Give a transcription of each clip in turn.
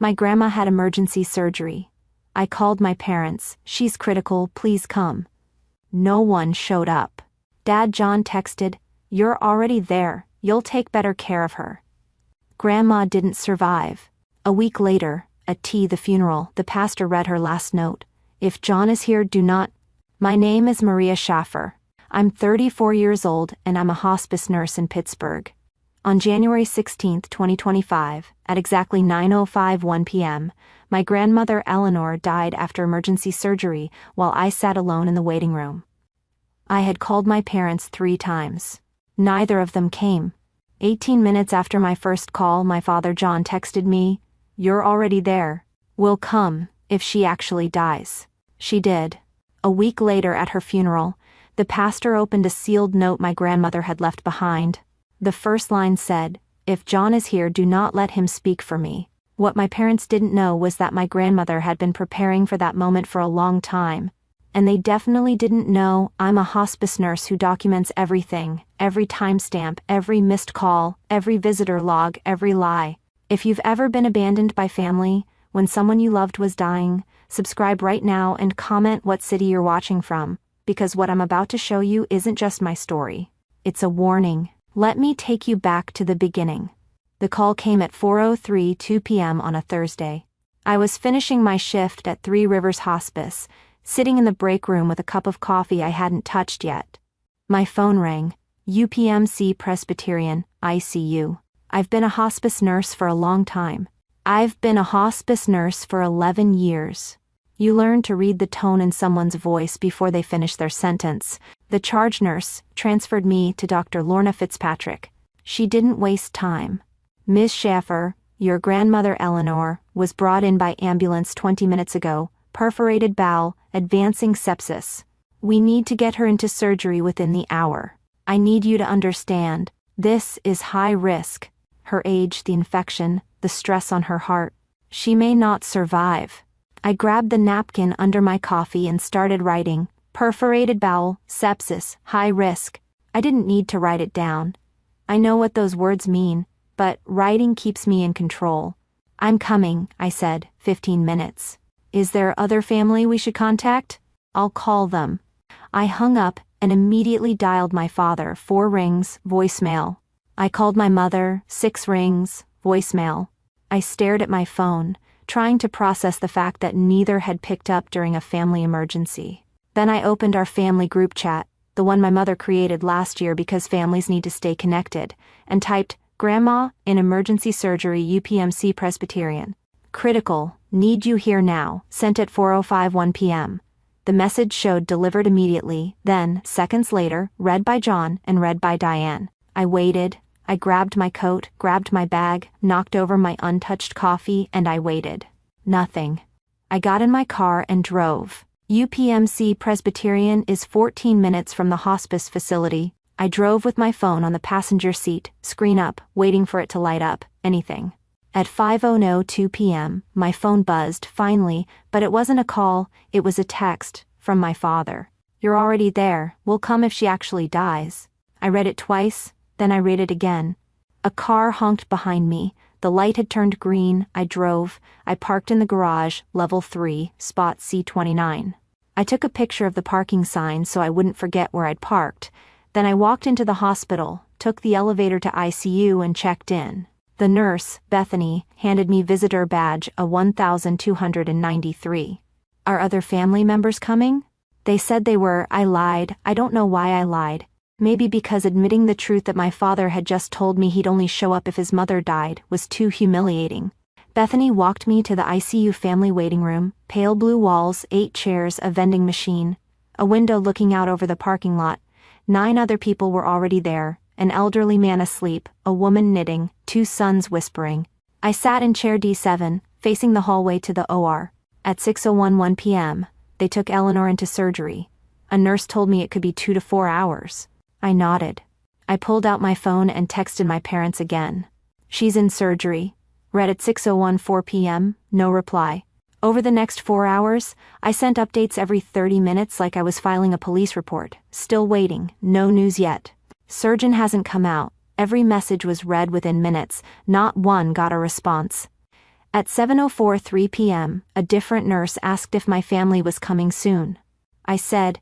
My grandma had emergency surgery. I called my parents, she's critical, please come. No one showed up. Dad John texted, you're already there, you'll take better care of her. Grandma didn't survive. A week later, at the funeral, the pastor read her last note. If John is here, do not. My name is Maria Schaffer. I'm 34 years old and I'm a hospice nurse in Pittsburgh. On January 16, 2025, at exactly 9:05 p.m., my grandmother Eleanor died after emergency surgery while I sat alone in the waiting room. I had called my parents 3 times. Neither of them came. 18 minutes after my first call, my father John texted me, you're already there. We'll come, if she actually dies. She did. A week later at her funeral, the pastor opened a sealed note my grandmother had left behind. The first line said, if John is here, do not let him speak for me. What my parents didn't know was that my grandmother had been preparing for that moment for a long time. And they definitely didn't know I'm a hospice nurse who documents everything, every timestamp, every missed call, every visitor log, every lie. If you've ever been abandoned by family, when someone you loved was dying, subscribe right now and comment what city you're watching from, because what I'm about to show you isn't just my story. It's a warning. Let me take you back to the beginning. The call came at 4:02 p.m. on a Thursday. I was finishing my shift at Three Rivers Hospice, sitting in the break room with a cup of coffee I hadn't touched yet. My phone rang. UPMC Presbyterian, ICU. I've been a hospice nurse for a long time. I've been a hospice nurse for 11 years. You learn to read the tone in someone's voice before they finish their sentence. The charge nurse transferred me to Dr. Lorna Fitzpatrick. She didn't waste time. Ms. Schaffer, your grandmother Eleanor, was brought in by ambulance 20 minutes ago, perforated bowel, advancing sepsis. We need to get her into surgery within the hour. I need you to understand, this is high risk. Her age, the infection, the stress on her heart. She may not survive. I grabbed the napkin under my coffee and started writing, perforated bowel, sepsis, high risk. I didn't need to write it down. I know what those words mean, but writing keeps me in control. I'm coming, I said, 15 minutes. Is there other family we should contact? I'll call them. I hung up and immediately dialed my father, 4 rings, voicemail. I called my mother, 6 rings, voicemail. I stared at my phone, trying to process the fact that neither had picked up during a family emergency. Then I opened our family group chat, the one my mother created last year because families need to stay connected, and typed, Grandma, in emergency surgery, UPMC Presbyterian. Critical, need you here now, sent at 4:05 p.m. The message showed delivered immediately, then, seconds later, read by John and read by Diane. I waited. I grabbed my coat, grabbed my bag, knocked over my untouched coffee, and I waited. Nothing. I got in my car and drove. UPMC Presbyterian is 14 minutes from the hospice facility. I drove with my phone on the passenger seat, screen up, waiting for it to light up, anything. At 5:02 p.m., my phone buzzed, finally, but it wasn't a call, it was a text, from my father. You're already there, we'll come if she actually dies. I read it twice, then I read it again. A car honked behind me, the light had turned green, I drove, I parked in the garage, level 3, spot C29. I took a picture of the parking sign so I wouldn't forget where I'd parked, then I walked into the hospital, took the elevator to ICU and checked in. The nurse, Bethany, handed me visitor badge, a 1293. Are other family members coming? They said they were. I lied. I don't know why I lied. Maybe because admitting the truth that my father had just told me he'd only show up if his mother died was too humiliating. Bethany walked me to the ICU family waiting room, pale blue walls, 8 chairs, a vending machine, a window looking out over the parking lot. 9 other people were already there. An elderly man asleep, a woman knitting, 2 sons whispering. I sat in chair D7, facing the hallway to the OR. At 6:01 p.m., they took Eleanor into surgery. A nurse told me it could be 2 to 4 hours. I nodded. I pulled out my phone and texted my parents again. She's in surgery. Read at 6:04 p.m., no reply. Over the next 4 hours, I sent updates every 30 minutes like I was filing a police report. Still waiting, no news yet. Surgeon hasn't come out. Every message was read within minutes, not one got a response. At 7:03 p.m., a different nurse asked if my family was coming soon. I said,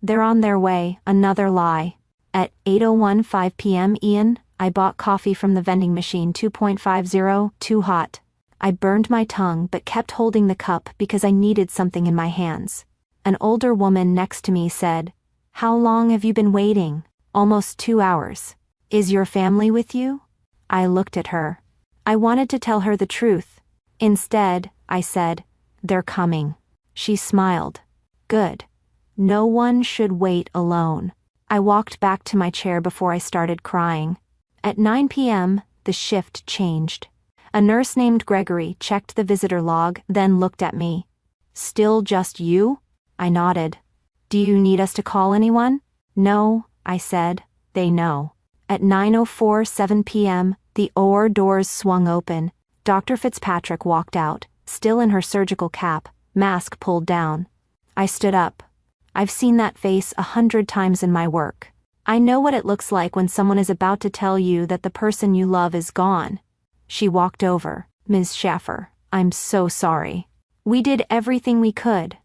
"They're on their way," another lie. At 8:15 p.m. Ian, I bought coffee from the vending machine 2.50, too hot. I burned my tongue but kept holding the cup because I needed something in my hands. An older woman next to me said, "How long have you been waiting?" "Almost 2 hours. Is your family with you?" I looked at her. I wanted to tell her the truth. Instead, I said, "They're coming." She smiled. Good. No one should wait alone. I walked back to my chair before I started crying. At 9 p.m., the shift changed. A nurse named Gregory checked the visitor log, then looked at me. "Still just you?" I nodded. "Do you need us to call anyone?" "No," I said. "They know." At 9:07 p.m., the OR doors swung open. Dr. Fitzpatrick walked out, still in her surgical cap, mask pulled down. I stood up. I've seen that face 100 times in my work. I know what it looks like when someone is about to tell you that the person you love is gone. She walked over. "Ms. Schaffer, I'm so sorry. We did everything we could,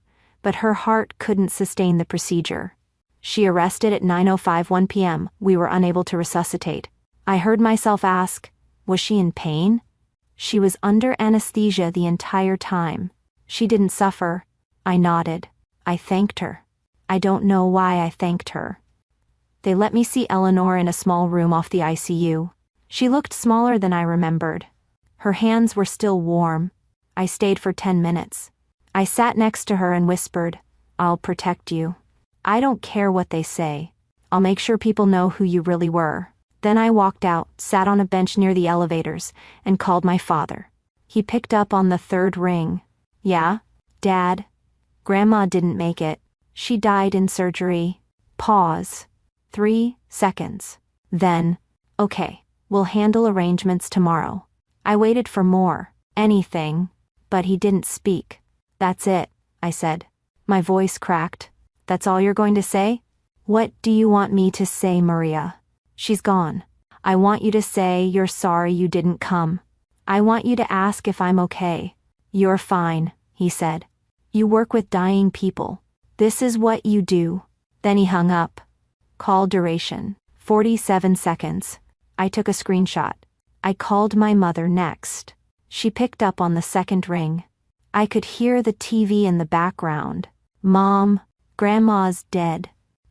but her heart couldn't sustain the procedure. She arrested at 9:01 p.m. We were unable to resuscitate." I heard myself ask, was she in pain? She was under anesthesia the entire time. She didn't suffer. I nodded. I thanked her. I don't know why I thanked her. They let me see Eleanor in a small room off the ICU. She looked smaller than I remembered. Her hands were still warm. I stayed for 10 minutes. I sat next to her and whispered, "I'll protect you. I don't care what they say. I'll make sure people know who you really were." Then I walked out, sat on a bench near the elevators, and called my father. He picked up on the third ring. "Yeah, Dad? Grandma didn't make it. She died in surgery." Pause. 3 seconds. Then, "Okay, we'll handle arrangements tomorrow." I waited for more. Anything. But he didn't speak. "That's it," I said. My voice cracked. "That's all you're going to say?" "What do you want me to say, Maria? She's gone. I want you to say you're sorry you didn't come. I want you to ask if I'm okay." "You're fine," he said. "You work with dying people. This is what you do." Then he hung up. Call duration, 47 seconds. I took a screenshot. I called my mother next. She picked up on the second ring. I could hear the TV in the background. "Mom, Grandma's dead."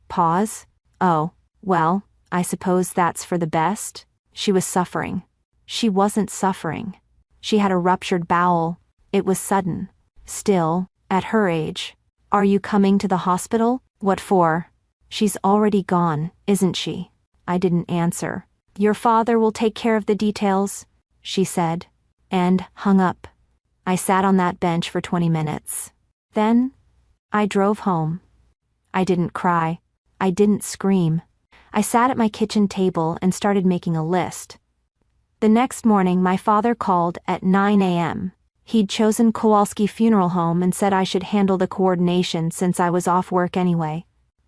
Pause. "Oh, well, I suppose that's for the best." She was suffering. She wasn't suffering. She had a ruptured bowel. It was sudden. Still, at her age. "Are you coming to the hospital?" "What for?" "She's already gone, isn't she?" I didn't answer. "Your father will take care of the details," she said, and hung up. I sat on that bench for 20 minutes. Then, I drove home. I didn't cry. I didn't scream. I sat at my kitchen table and started making a list. The next morning my father called at 9 a.m. He'd chosen Kowalski Funeral Home and said I should handle the coordination since I was off work anyway.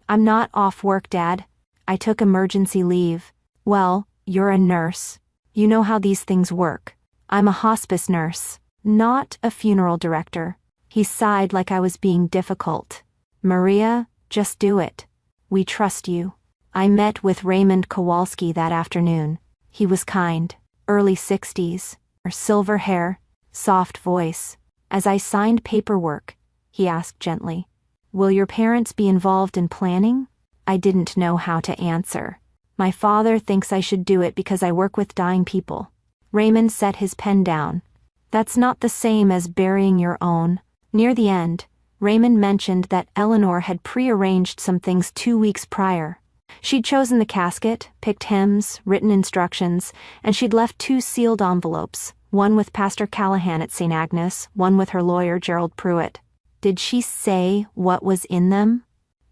"I'm not off work, Dad. I took emergency leave." "Well, you're a nurse. You know how these things work. I'm a hospice nurse, not a funeral director." He sighed like I was being difficult. "Maria, just do it. We trust you." I met with Raymond Kowalski that afternoon. He was kind, early 60s, silver hair, soft voice. As I signed paperwork, he asked gently, "Will your parents be involved in planning?" I didn't know how to answer. "My father thinks I should do it because I work with dying people." Raymond set his pen down. "That's not the same as burying your own." Near the end, Raymond mentioned that Eleanor had prearranged some things 2 weeks prior. She'd chosen the casket, picked hymns, written instructions, and she'd left 2 sealed envelopes, one with Pastor Callahan at St. Agnes, one with her lawyer Gerald Pruitt. "Did she say what was in them?"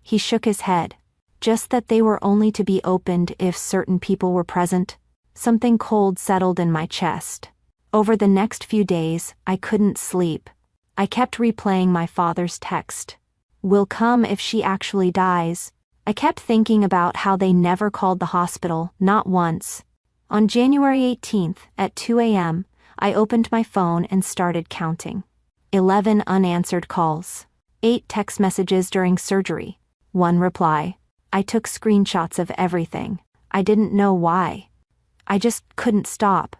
He shook his head. "Just that they were only to be opened if certain people were present." Something cold settled in my chest. Over the next few days, I couldn't sleep. I kept replaying my father's text. "Will come if she actually dies." I kept thinking about how they never called the hospital, not once. On January 18th, at 2 a.m., I opened my phone and started counting. 11 unanswered calls. 8 text messages during surgery. 1 reply. I took screenshots of everything. I didn't know why. I just couldn't stop.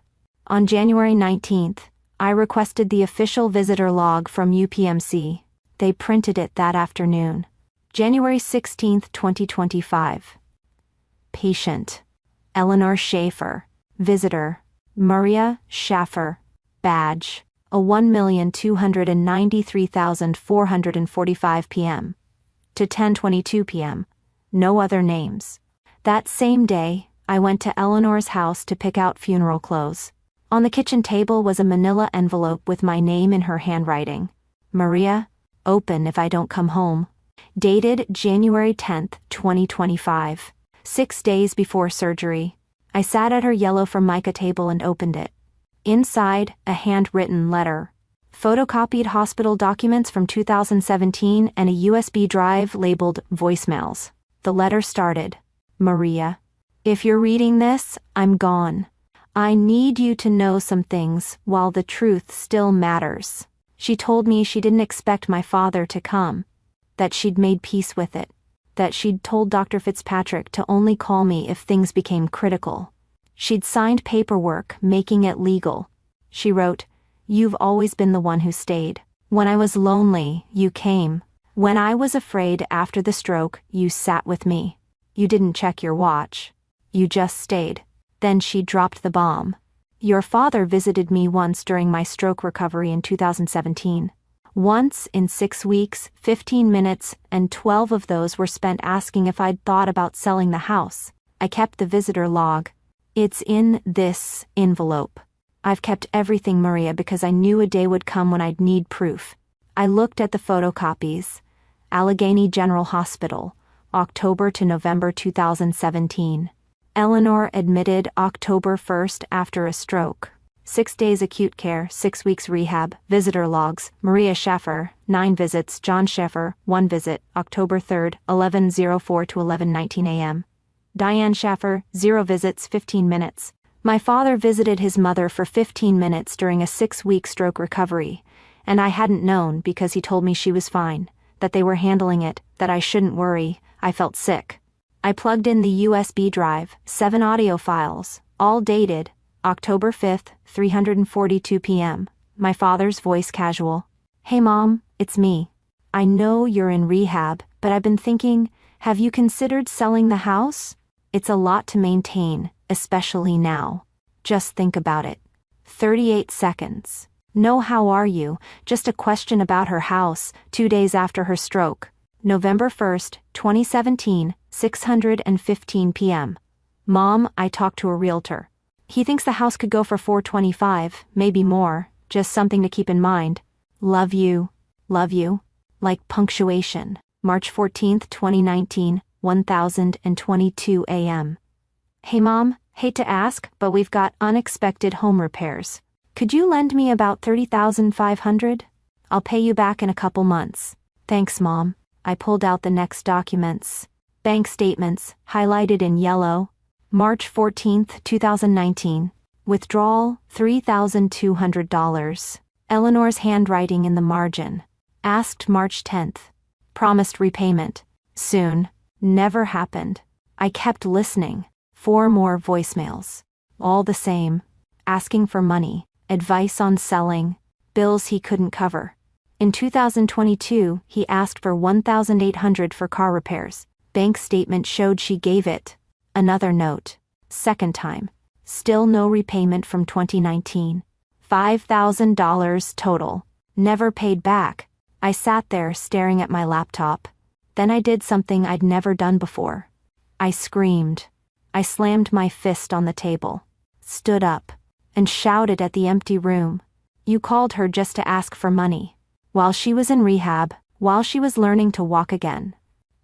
On January 19th, I requested the official visitor log from UPMC. They printed it that afternoon. January 16, 2025. Patient: Eleanor Schaefer. Visitor: Maria Schaffer. Badge: a 1,293,445 p.m. to 10:22 p.m. No other names. That same day, I went to Eleanor's house to pick out funeral clothes. On the kitchen table was a manila envelope with my name in her handwriting. Maria, open if I don't come home. Dated January 10, 2025. 6 days before surgery. I sat at her yellow Formica table and opened it. Inside, a handwritten letter. Photocopied hospital documents from 2017 and a USB drive labeled voicemails. The letter started, Maria, if you're reading this, I'm gone. I need you to know some things while the truth still matters. She told me she didn't expect my father to come, that she'd made peace with it, that she'd told Dr. Fitzpatrick to only call me if things became critical. She'd signed paperwork making it legal. She wrote, "You've always been the one who stayed. When I was lonely, you came. When I was afraid after the stroke, you sat with me. You didn't check your watch. You just stayed." Then she dropped the bomb. "Your father visited me once during my stroke recovery in 2017. Once in 6 weeks, 15 minutes, and 12 of those were spent asking if I'd thought about selling the house. I kept the visitor log. It's in this envelope. I've kept everything, Maria, because I knew a day would come when I'd need proof." I looked at the photocopies. Allegheny General Hospital, October to November 2017. Eleanor admitted October 1st after a stroke. 6 days acute care, 6 weeks rehab. Visitor logs: Maria Schaffer, 9 visits. John Schaffer, 1 visit, October 3rd, 11:04 to 11:19 a.m. Diane Schaffer, 0 visits, 15 minutes. My father visited his mother for 15 minutes during a 6-week stroke recovery, and I hadn't known because he told me she was fine, that they were handling it, that I shouldn't worry. I felt sick. I plugged in the USB drive, 7 audio files, all dated October 5th, 3:42 p.m. My father's voice casual. "Hey Mom, it's me. I know you're in rehab, but I've been thinking, have you considered selling the house? It's a lot to maintain, especially now. Just think about it." 38 seconds. "No, how are you? Just a question about her house, 2 days after her stroke. November 1st, 2017, 6:15 p.m. Mom, I talked to a realtor. He thinks the house could go for $425, maybe more, just something to keep in mind. Love you. Love you." Like punctuation. March 14th, 2019, 1022 a.m. "Hey Mom, hate to ask, but we've got unexpected home repairs. Could you lend me about $30,500? I'll pay you back in a couple months. Thanks, Mom." I pulled out the next documents. Bank statements, highlighted in yellow. March 14th, 2019. Withdrawal, $3,200. Eleanor's handwriting in the margin. Asked March 10th. Promised repayment. Soon. Never happened. I kept listening. 4 more voicemails. All the same. Asking for money, advice on selling, bills he couldn't cover. In 2022, he asked for $1,800 for car repairs. Bank statement showed she gave it. Another note. Second time. Still no repayment from 2019. $5,000 total. Never paid back. I sat there staring at my laptop. Then I did something I'd never done before. I screamed. I slammed my fist on the table. Stood up. And shouted at the empty room. "You called her just to ask for money. While she was in rehab, while she was learning to walk again."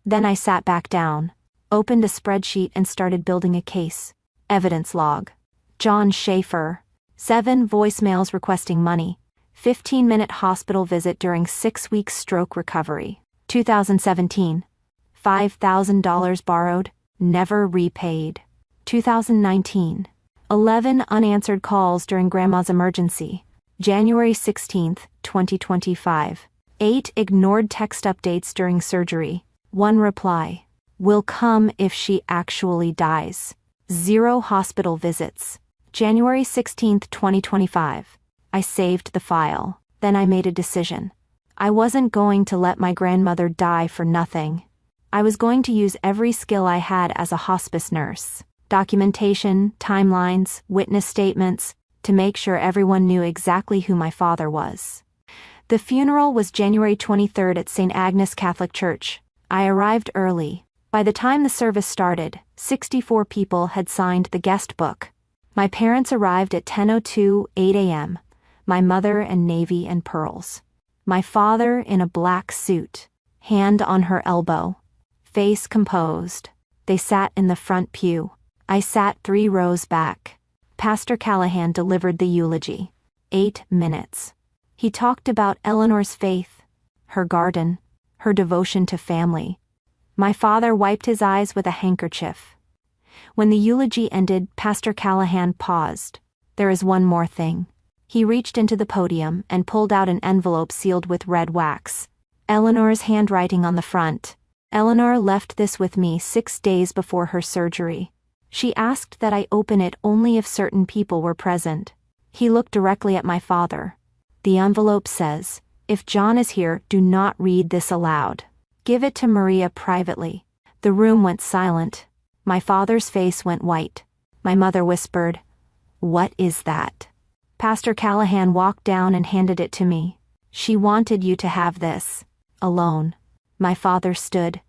Then I sat back down, opened a spreadsheet and started building a case. Evidence log. John Schaefer. 7 voicemails requesting money. 15-minute hospital visit during 6-week stroke recovery. 2017. $5,000 borrowed, never repaid. 2019. 11 unanswered calls during Grandma's emergency. January 16, 2025. 8 ignored text updates during surgery. 1 reply. Will come if she actually dies. 0 hospital visits. January 16, 2025. I saved the file. Then I made a decision. I wasn't going to let my grandmother die for nothing. I was going to use every skill I had as a hospice nurse. Documentation, timelines, witness statements, to make sure everyone knew exactly who my father was. The funeral was January 23rd at St. Agnes Catholic Church. I arrived early. By the time the service started, 64 people had signed the guest book. My parents arrived at 10:02 a.m., my mother in navy and pearls. My father in a black suit, hand on her elbow, face composed. They sat in the front pew. I sat 3 rows back. Pastor Callahan delivered the eulogy. 8 minutes. He talked about Eleanor's faith, her garden, her devotion to family. My father wiped his eyes with a handkerchief. When the eulogy ended, Pastor Callahan paused. There is one more thing. He reached into the podium and pulled out an envelope sealed with red wax. Eleanor's handwriting on the front. Eleanor left this with me 6 days before her surgery. She asked that I open it only if certain people were present. He looked directly at my father. The envelope says, "If John is here, do not read this aloud. Give it to Maria privately." The room went silent. My father's face went white. My mother whispered, "What is that?" Pastor Callahan walked down and handed it to me. "She wanted you to have this. Alone." My father stood.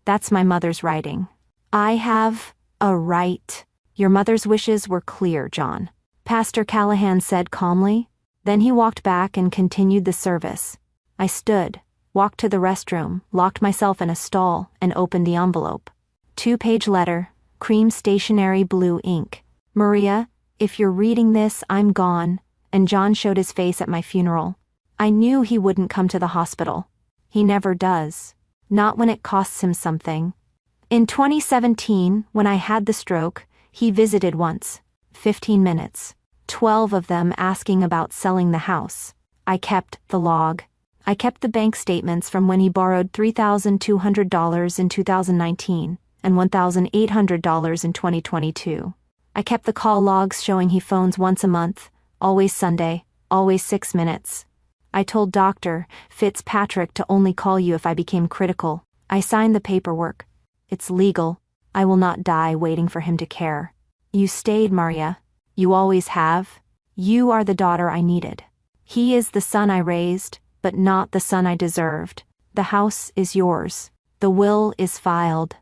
"That's my mother's writing. I have a right." "Your mother's wishes were clear, John," Pastor Callahan said calmly. Then he walked back and continued the service. I stood, walked to the restroom, locked myself in a stall, and opened the envelope. 2-page letter, cream stationery blue ink. "Maria, if you're reading this, I'm gone," and John showed his face at my funeral. I knew he wouldn't come to the hospital. He never does. Not when it costs him something. In 2017, when I had the stroke, he visited once. 15 minutes. 12 of them asking about selling the house. I kept the log. I kept the bank statements from when he borrowed $3,200 in 2019 and $1,800 in 2022. I kept the call logs showing he phones once a month, always Sunday, always 6 minutes. I told Dr. Fitzpatrick to only call you if I became critical. I signed the paperwork. It's legal. I will not die waiting for him to care. You stayed, Maria. You always have. You are the daughter I needed. He is the son I raised, but not the son I deserved. The house is yours. The will is filed.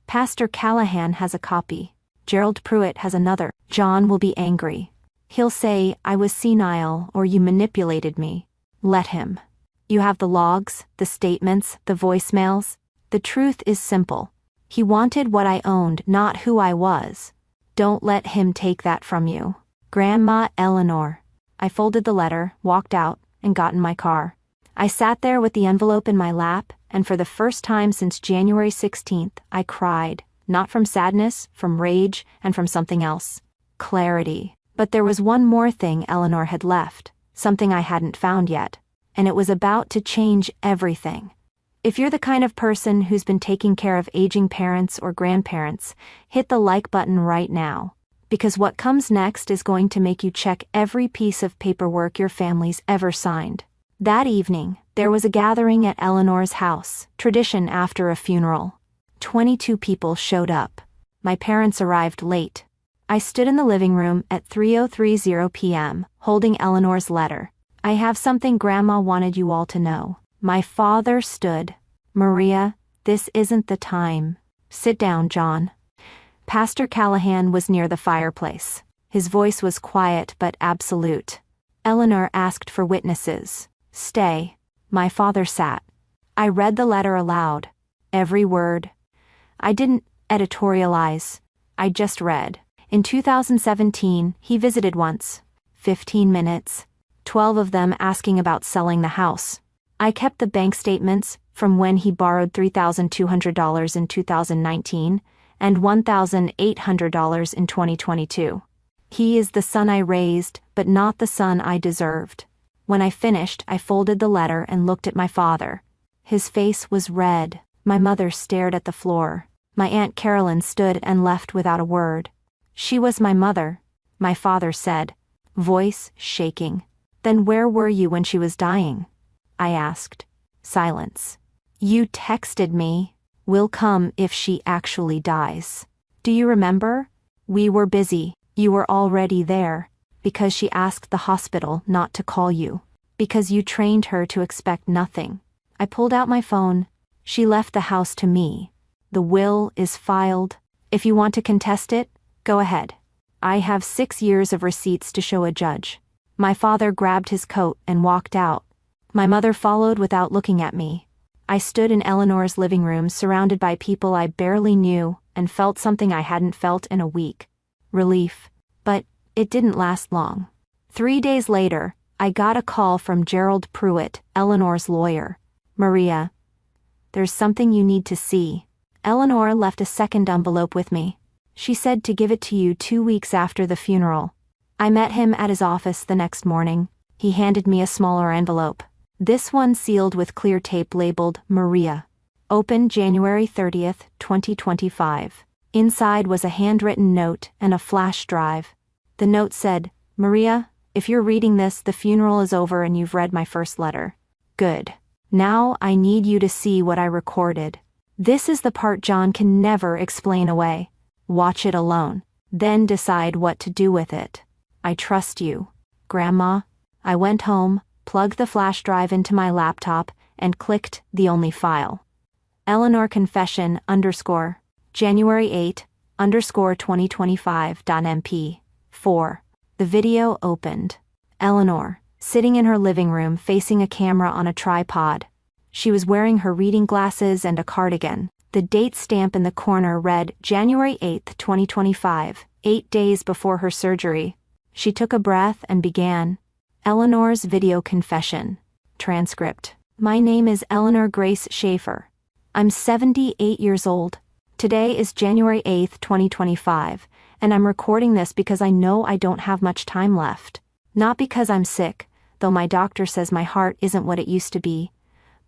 Pastor Callahan has a copy. Gerald Pruitt has another. John will be angry. He'll say I was senile or you manipulated me. Let him. You have the logs, the statements, the voicemails. The truth is simple. He wanted what I owned, not who I was. Don't let him take that from you. Grandma Eleanor. I folded the letter, walked out, and got in my car. I sat there with the envelope in my lap, and for the first time since January 16th, I cried. Not from sadness, from rage, and from something else. Clarity. But there was one more thing Eleanor had left, something I hadn't found yet, and it was about to change everything. If you're the kind of person who's been taking care of aging parents or grandparents, hit the like button right now, because what comes next is going to make you check every piece of paperwork your family's ever signed. That evening, there was a gathering at Eleanor's house, tradition after a funeral. 22 people showed up. My parents arrived late. I stood in the living room at 3:30 p.m., holding Eleanor's letter. I have something Grandma wanted you all to know. My father stood. Maria, this isn't the time. Sit down, John. Pastor Callahan was near the fireplace. His voice was quiet but absolute. Eleanor asked for witnesses. Stay. My father sat. I read the letter aloud. Every word. I didn't editorialize. I just read. In 2017, he visited once. 15 minutes. 12 of them asking about selling the house. I kept the bank statements from when he borrowed $3,200 in 2019 and $1,800 in 2022. He is the son I raised, but not the son I deserved. When I finished, I folded the letter and looked at my father. His face was red. My mother stared at the floor. My Aunt Carolyn stood and left without a word. She was my mother, my father said, voice shaking. Then where were you when she was dying? I asked. Silence. You texted me. We'll come if she actually dies. Do you remember? We were busy. You were already there. Because she asked the hospital not to call you. Because you trained her to expect nothing. I pulled out my phone. She left the house to me. The will is filed. If you want to contest it, go ahead. I have 6 years of receipts to show a judge. My father grabbed his coat and walked out. My mother followed without looking at me. I stood in Eleanor's living room surrounded by people I barely knew and felt something I hadn't felt in a week. Relief. But it didn't last long. 3 days later, I got a call from Gerald Pruitt, Eleanor's lawyer. Maria, there's something you need to see. Eleanor left a second envelope with me. She said to give it to you 2 weeks after the funeral. I met him at his office the next morning. He handed me a smaller envelope. This one sealed with clear tape labeled Maria. Open January 30th, 2025. Inside was a handwritten note and a flash drive. The note said, Maria, if you're reading this, the funeral is over and you've read my first letter. Good. Now I need you to see what I recorded. This is the part John can never explain away. Watch it alone. Then decide what to do with it. I trust you, Grandma. I went home, plugged the flash drive into my laptop, and clicked the only file. Eleanor Confession _ January 8 _ 2025.mp 4. The video opened. Eleanor, sitting in her living room facing a camera on a tripod. She was wearing her reading glasses and a cardigan. The date stamp in the corner read January 8, 2025, 8 days before her surgery. She took a breath and began. Eleanor's video confession. Transcript. My name is Eleanor Grace Schaefer. I'm 78 years old. Today is January 8, 2025, and I'm recording this because I know I don't have much time left. Not because I'm sick, though my doctor says my heart isn't what it used to be,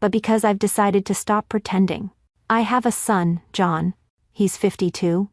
but because I've decided to stop pretending. I have a son, John. He's 52.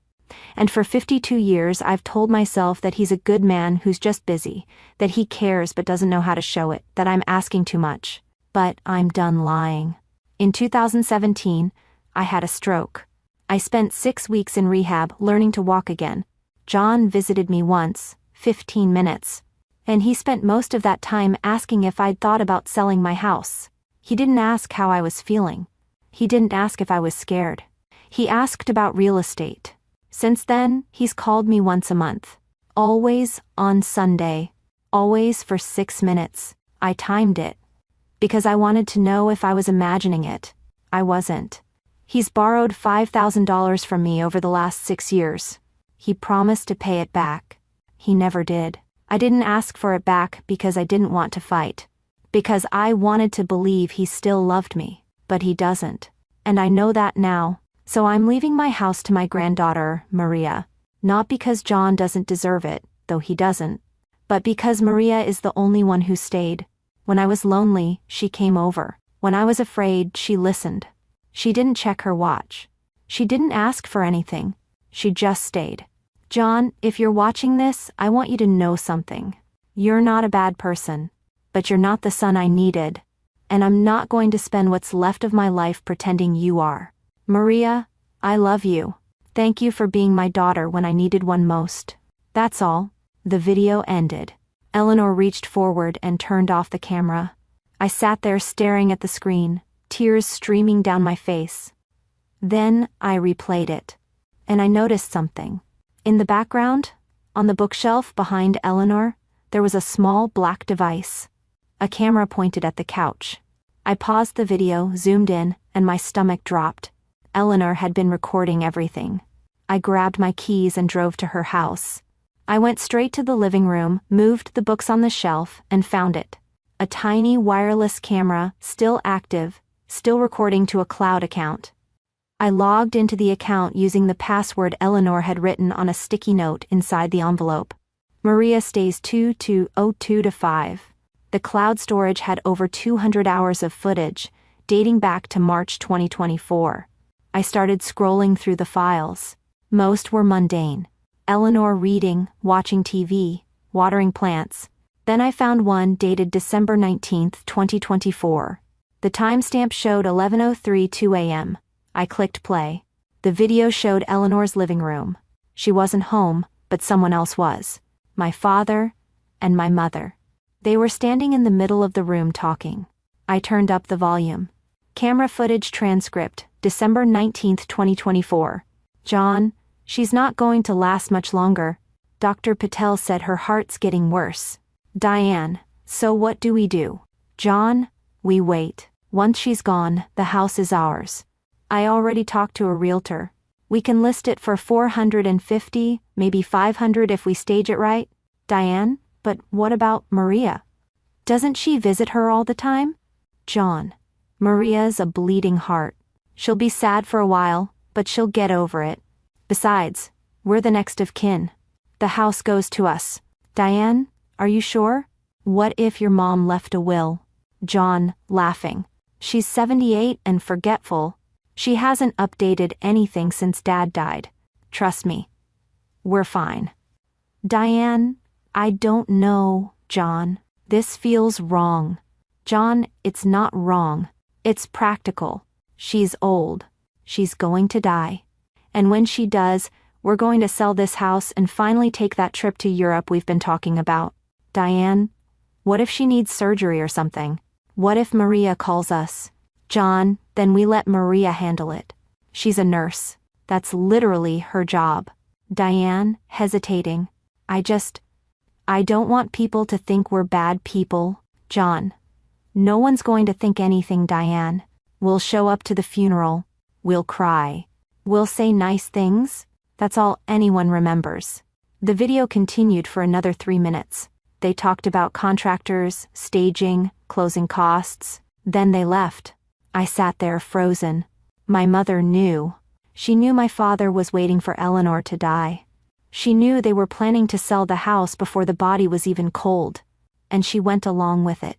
And for 52 years I've told myself that he's a good man who's just busy, that he cares but doesn't know how to show it, that I'm asking too much. But I'm done lying. In 2017, I had a stroke. I spent 6 weeks in rehab learning to walk again. John visited me once, 15 minutes. And he spent most of that time asking if I'd thought about selling my house. He didn't ask how I was feeling. He didn't ask if I was scared. He asked about real estate. Since then, he's called me once a month. Always on Sunday. Always for 6 minutes. I timed it. Because I wanted to know if I was imagining it. I wasn't. He's borrowed $5,000 from me over the last 6 years. He promised to pay it back. He never did. I didn't ask for it back because I didn't want to fight. Because I wanted to believe he still loved me. But he doesn't. And I know that now. So I'm leaving my house to my granddaughter, Maria. Not because John doesn't deserve it, though he doesn't. But because Maria is the only one who stayed. When I was lonely, she came over. When I was afraid, she listened. She didn't check her watch. She didn't ask for anything. She just stayed. John, if you're watching this, I want you to know something. You're not a bad person. But you're not the son I needed. And I'm not going to spend what's left of my life pretending you are. Maria, I love you. Thank you for being my daughter when I needed one most. That's all. The video ended. Eleanor reached forward and turned off the camera. I sat there staring at the screen, tears streaming down my face. Then I replayed it. And I noticed something. In the background, on the bookshelf behind Eleanor, there was a small black device. A camera pointed at the couch. I paused the video, zoomed in, and my stomach dropped. Eleanor had been recording everything. I grabbed my keys and drove to her house. I went straight to the living room, moved the books on the shelf, and found it. A tiny wireless camera, still active, still recording to a cloud account. I logged into the account using the password Eleanor had written on a sticky note inside the envelope. Maria stays 2202 to 5. The cloud storage had over 200 hours of footage, dating back to March 2024. I started scrolling through the files. Most were mundane. Eleanor reading, watching TV, watering plants. Then I found one dated December 19, 2024. The timestamp showed 11:03 a.m. I clicked play. The video showed Eleanor's living room. She wasn't home, but someone else was. My father and my mother. They were standing in the middle of the room talking. I turned up the volume. Camera footage transcript, December 19, 2024. John, she's not going to last much longer. Dr. Patel said her heart's getting worse. Diane, so what do we do? John, we wait. Once she's gone, the house is ours. I already talked to a realtor. We can list it for 450, maybe 500 if we stage it right. Diane, but what about Maria? Doesn't she visit her all the time? John, Maria's a bleeding heart. She'll be sad for a while, but she'll get over it. Besides, we're the next of kin. The house goes to us. Diane, are you sure? What if your mom left a will? John, laughing. She's 78 and forgetful. She hasn't updated anything since Dad died. Trust me. We're fine. Diane, I don't know, John. This feels wrong. John, it's not wrong. It's practical. She's old. She's going to die. And when she does, we're going to sell this house and finally take that trip to Europe we've been talking about. Diane, what if she needs surgery or something? What if Maria calls us? John, then we let Maria handle it. She's a nurse. That's literally her job. Diane, hesitating. I don't want people to think we're bad people, John. No one's going to think anything, Diane. We'll show up to the funeral. We'll cry. We'll say nice things. That's all anyone remembers. The video continued for another 3 minutes. They talked about contractors, staging, closing costs. Then they left. I sat there frozen. My mother knew. She knew my father was waiting for Eleanor to die. She knew they were planning to sell the house before the body was even cold. And she went along with it.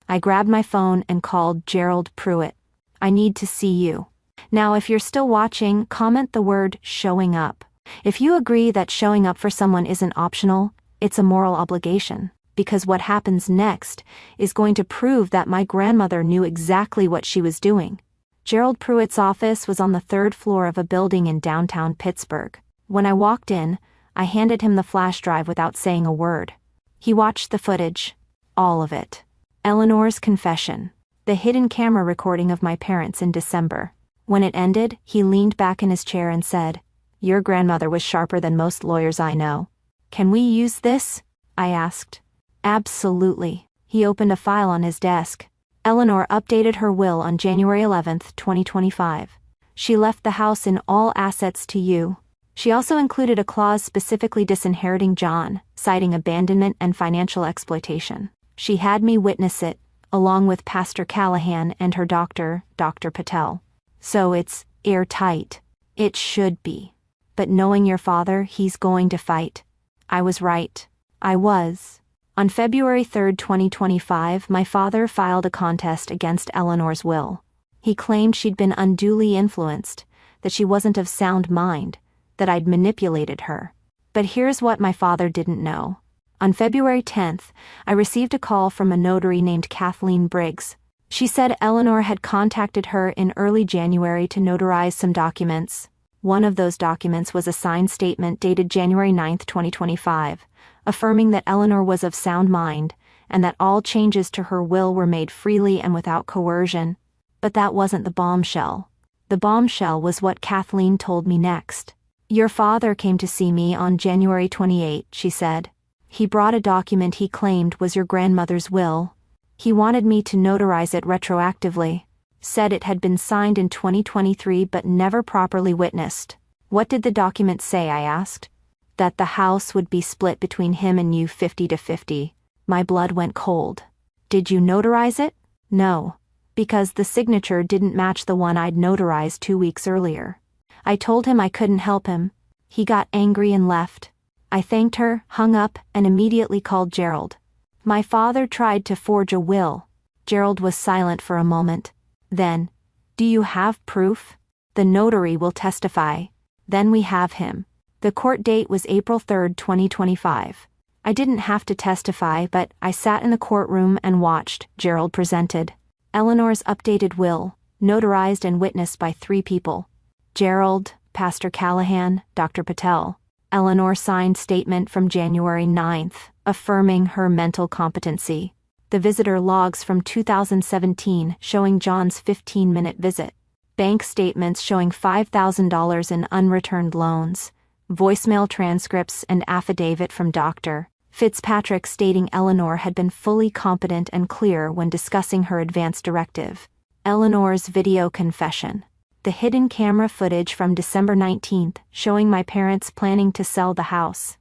I grabbed my phone and called Gerald Pruitt. I need to see you. Now if you're still watching, comment the word showing up. If you agree that showing up for someone isn't optional, it's a moral obligation, because what happens next is going to prove that my grandmother knew exactly what she was doing. Gerald Pruitt's office was on the 3rd floor of a building in downtown Pittsburgh. When I walked in, I handed him the flash drive without saying a word. He watched the footage. All of it. Eleanor's confession. The hidden camera recording of my parents in December. When it ended, he leaned back in his chair and said, "Your grandmother was sharper than most lawyers I know. Can we use this?" I asked. Absolutely. He opened a file on his desk. Eleanor updated her will on January 11, 2025. She left the house in all assets to you. She also included a clause specifically disinheriting John, citing abandonment and financial exploitation. She had me witness it, along with Pastor Callahan and her doctor, Dr. Patel. So it's airtight. It should be. But knowing your father, he's going to fight. I was right. I was. On February 3, 2025, my father filed a contest against Eleanor's will. He claimed she'd been unduly influenced, that she wasn't of sound mind, that I'd manipulated her. But here's what my father didn't know. On February 10th, I received a call from a notary named Kathleen Briggs. She said Eleanor had contacted her in early January to notarize some documents. One of those documents was a signed statement dated January 9, 2025, affirming that Eleanor was of sound mind and that all changes to her will were made freely and without coercion. But that wasn't the bombshell. The bombshell was what Kathleen told me next. "Your father came to see me on January 28, she said. He brought a document he claimed was your grandmother's will. He wanted me to notarize it retroactively. Said it had been signed in 2023 but never properly witnessed." "What did the document say?" I asked. "That the house would be split between him and you 50-50. My blood went cold. "Did you notarize it?" "No. Because the signature didn't match the one I'd notarized 2 weeks earlier. I told him I couldn't help him. He got angry and left. I thanked her, hung up, and immediately called Gerald. My father tried to forge a will. Gerald was silent for a moment. Then, do you have proof? The notary will testify. Then we have him. The court date was April 3, 2025. I didn't have to testify, but I sat in the courtroom and watched. Gerald presented Eleanor's updated will, notarized and witnessed by 3 people. Gerald, Pastor Callahan, Dr. Patel. Eleanor signed statement from January 9th, affirming her mental competency. The visitor logs from 2017 showing John's 15-minute visit. Bank statements showing $5,000 in unreturned loans. Voicemail transcripts and affidavit from Dr. Fitzpatrick stating Eleanor had been fully competent and clear when discussing her advance directive. Eleanor's video confession. The hidden camera footage from December 19th showing my parents planning to sell the house.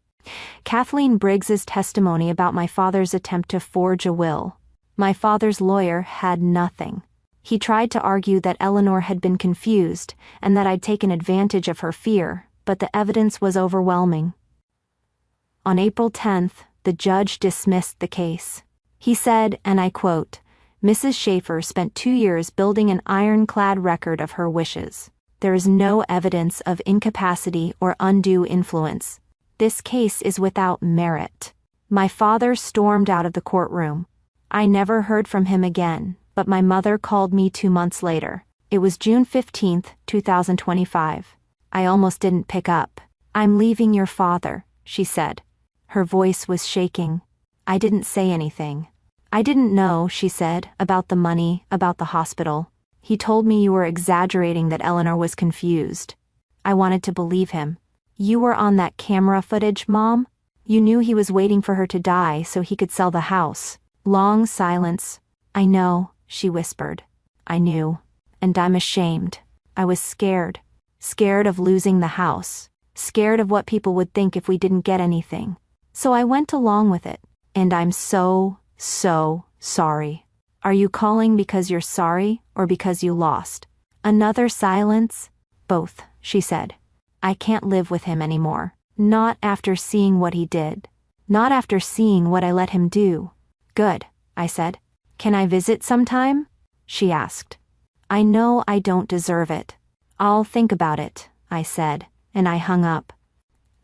Kathleen Briggs's testimony about my father's attempt to forge a will. My father's lawyer had nothing. He tried to argue that Eleanor had been confused and that I'd taken advantage of her fear, but the evidence was overwhelming. On April 10th, the judge dismissed the case. He said, and I quote, "Mrs. Schaefer spent 2 years building an ironclad record of her wishes. There is no evidence of incapacity or undue influence. This case is without merit." My father stormed out of the courtroom. I never heard from him again, but my mother called me 2 months later. It was June 15th, 2025. I almost didn't pick up. "I'm leaving your father," she said. Her voice was shaking. I didn't say anything. "I didn't know," she said, "about the money, about the hospital. He told me you were exaggerating that Eleanor was confused." I wanted to believe him. "You were on that camera footage, Mom? You knew he was waiting for her to die so he could sell the house." Long silence. "I know," she whispered. "I knew. And I'm ashamed. I was scared. Scared of losing the house. Scared of what people would think if we didn't get anything. So I went along with it. And I'm so sorry." "Are you calling because you're sorry or because you lost?" Another silence. "Both," she said. "I can't live with him anymore. Not after seeing what he did. Not after seeing what I let him do." "Good," I said. "Can I visit sometime?" she asked. "I know I don't deserve it." "I'll think about it," I said, and I hung up.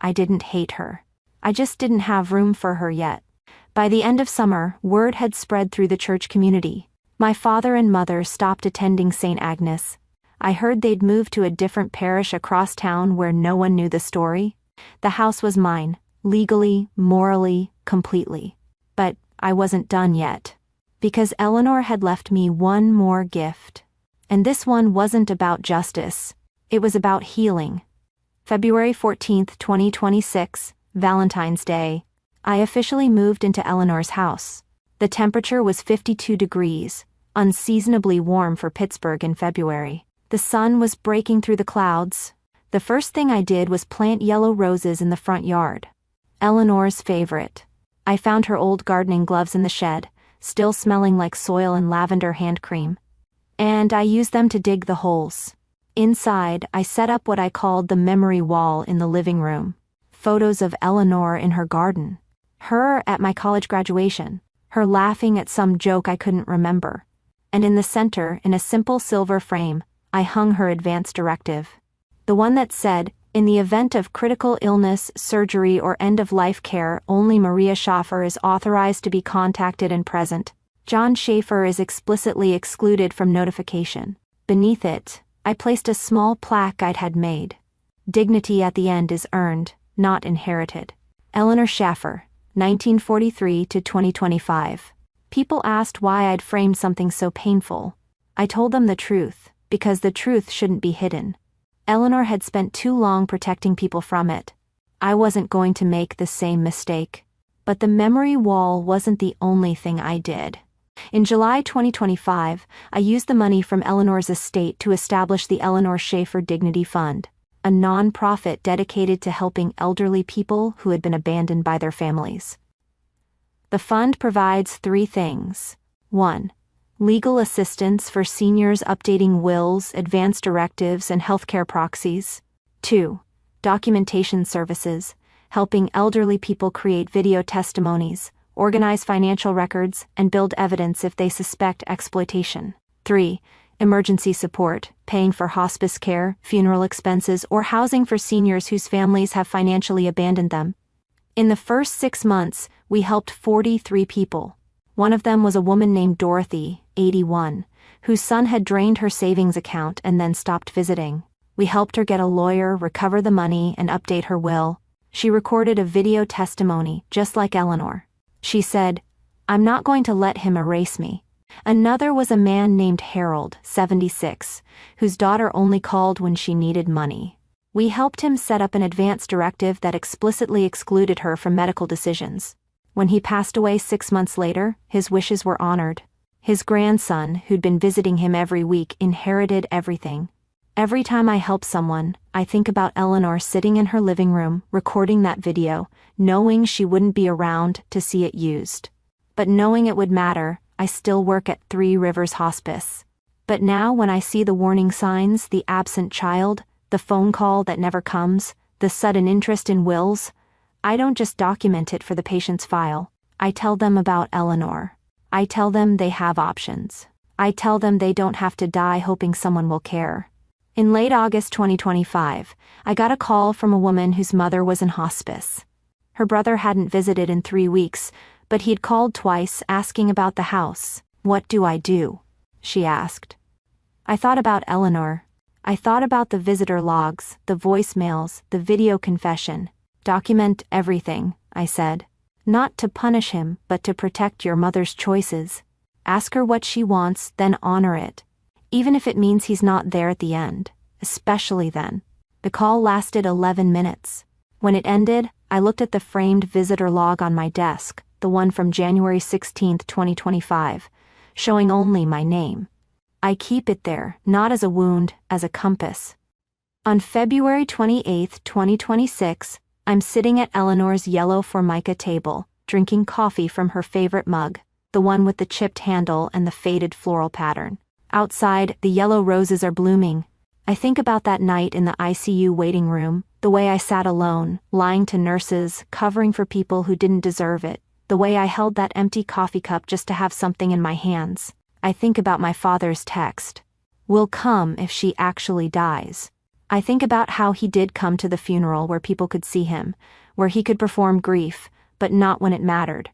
I didn't hate her. I just didn't have room for her yet. By the end of summer, word had spread through the church community. My father and mother stopped attending St. Agnes. I heard they'd moved to a different parish across town where no one knew the story. The house was mine, legally, morally, completely. But I wasn't done yet. Because Eleanor had left me one more gift. And this one wasn't about justice. It was about healing. February 14th, 2026, Valentine's Day. I officially moved into Eleanor's house. The temperature was 52 degrees, unseasonably warm for Pittsburgh in February. The sun was breaking through the clouds. The first thing I did was plant yellow roses in the front yard. Eleanor's favorite. I found her old gardening gloves in the shed, still smelling like soil and lavender hand cream. And I used them to dig the holes. Inside, I set up what I called the memory wall in the living room. Photos of Eleanor in her garden. Her at my college graduation. Her laughing at some joke I couldn't remember. And in the center, in a simple silver frame, I hung her advance directive. The one that said, "In the event of critical illness, surgery, or end-of-life care, only Maria Schaefer is authorized to be contacted and present. John Schaefer is explicitly excluded from notification." Beneath it, I placed a small plaque I'd had made. "Dignity at the end is earned, not inherited. Eleanor Schaefer, 1943 to 2025. People asked why I'd framed something so painful. I told them the truth, because the truth shouldn't be hidden. Eleanor had spent too long protecting people from it. I wasn't going to make the same mistake. But the memory wall wasn't the only thing I did. In July 2025, I used the money from Eleanor's estate to establish the Eleanor Schaefer Dignity Fund, a non-profit dedicated to helping elderly people who had been abandoned by their families. The fund provides 3 things. 1. Legal assistance for seniors updating wills, advance directives, and healthcare proxies. 2. Documentation services, helping elderly people create video testimonies, organize financial records, and build evidence if they suspect exploitation. 3. Emergency support, paying for hospice care, funeral expenses, or housing for seniors whose families have financially abandoned them. In the first 6 months, we helped 43 people. One of them was a woman named Dorothy, 81, whose son had drained her savings account and then stopped visiting. We helped her get a lawyer, recover the money, and update her will. She recorded a video testimony, just like Eleanor. She said, "I'm not going to let him erase me." Another was a man named Harold, 76, whose daughter only called when she needed money. We helped him set up an advance directive that explicitly excluded her from medical decisions. When he passed away 6 months later, his wishes were honored. His grandson, who'd been visiting him every week, inherited everything. Every time I help someone, I think about Eleanor sitting in her living room, recording that video, knowing she wouldn't be around to see it used. But knowing it would matter, I still work at Three Rivers Hospice. But now when I see the warning signs, the absent child, the phone call that never comes, the sudden interest in wills, I don't just document it for the patient's file. I tell them about Eleanor. I tell them they have options. I tell them they don't have to die hoping someone will care. In late August 2025, I got a call from a woman whose mother was in hospice. Her brother hadn't visited in 3 weeks, but he'd called twice asking about the house. "What do I do?" she asked. I thought about Eleanor. I thought about the visitor logs, the voicemails, the video confession. "Document everything," I said. "Not to punish him, but to protect your mother's choices. Ask her what she wants, then honor it. Even if it means he's not there at the end, especially then." The call lasted 11 minutes. When it ended, I looked at the framed visitor log on my desk, the one from January 16, 2025, showing only my name. I keep it there, not as a wound, as a compass. On February 28, 2026, I'm sitting at Eleanor's yellow Formica table, drinking coffee from her favorite mug, the one with the chipped handle and the faded floral pattern. Outside, the yellow roses are blooming. I think about that night in the ICU waiting room, the way I sat alone, lying to nurses, covering for people who didn't deserve it, the way I held that empty coffee cup just to have something in my hands. I think about my father's text. "Will come if she actually dies." I think about how he did come to the funeral where people could see him, where he could perform grief, but not when it mattered.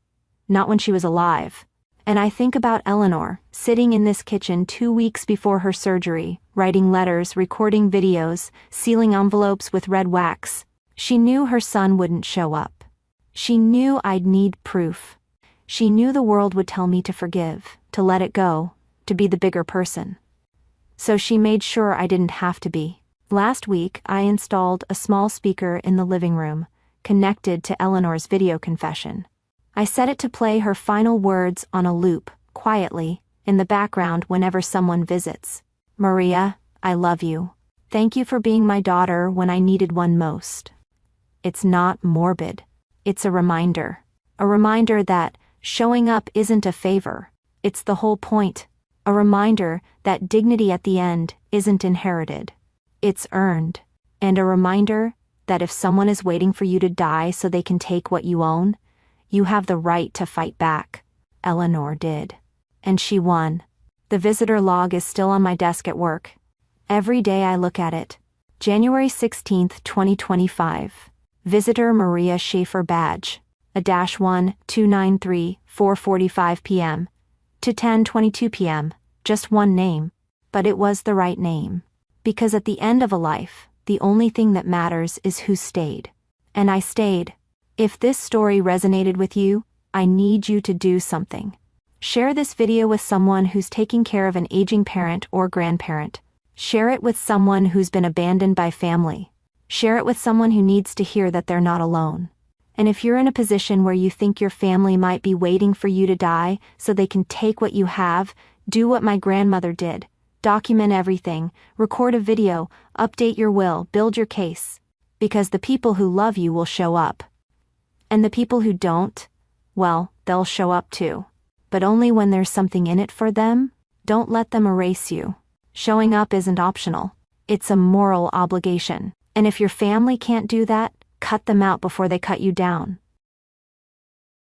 Not when she was alive. And I think about Eleanor, sitting in this kitchen 2 weeks before her surgery, writing letters, recording videos, sealing envelopes with red wax. She knew her son wouldn't show up. She knew I'd need proof. She knew the world would tell me to forgive, to let it go, to be the bigger person. So she made sure I didn't have to be. Last week, I installed a small speaker in the living room, connected to Eleanor's video confession. I set it to play her final words on a loop, quietly, in the background whenever someone visits. "Maria, I love you. Thank you for being my daughter when I needed one most." It's not morbid. It's a reminder. A reminder that showing up isn't a favor. It's the whole point. A reminder that dignity at the end isn't inherited. It's earned. And a reminder that if someone is waiting for you to die so they can take what you own, you have the right to fight back. Eleanor did. And she won. The visitor log is still on my desk at work. Every day I look at it. January 16, 2025. Visitor Maria Schaefer badge. A -1, 293, 4:45 p.m. to 10:22 p.m. Just one name. But it was the right name. Because at the end of a life, the only thing that matters is who stayed. And I stayed. If this story resonated with you, I need you to do something. Share this video with someone who's taking care of an aging parent or grandparent. Share it with someone who's been abandoned by family. Share it with someone who needs to hear that they're not alone. And if you're in a position where you think your family might be waiting for you to die so they can take what you have, do what my grandmother did. Document everything, record a video, update your will, build your case. Because the people who love you will show up. And the people who don't, well, they'll show up too. But only when there's something in it for them. Don't let them erase you. Showing up isn't optional. It's a moral obligation. And if your family can't do that, Cut them out before they cut you down.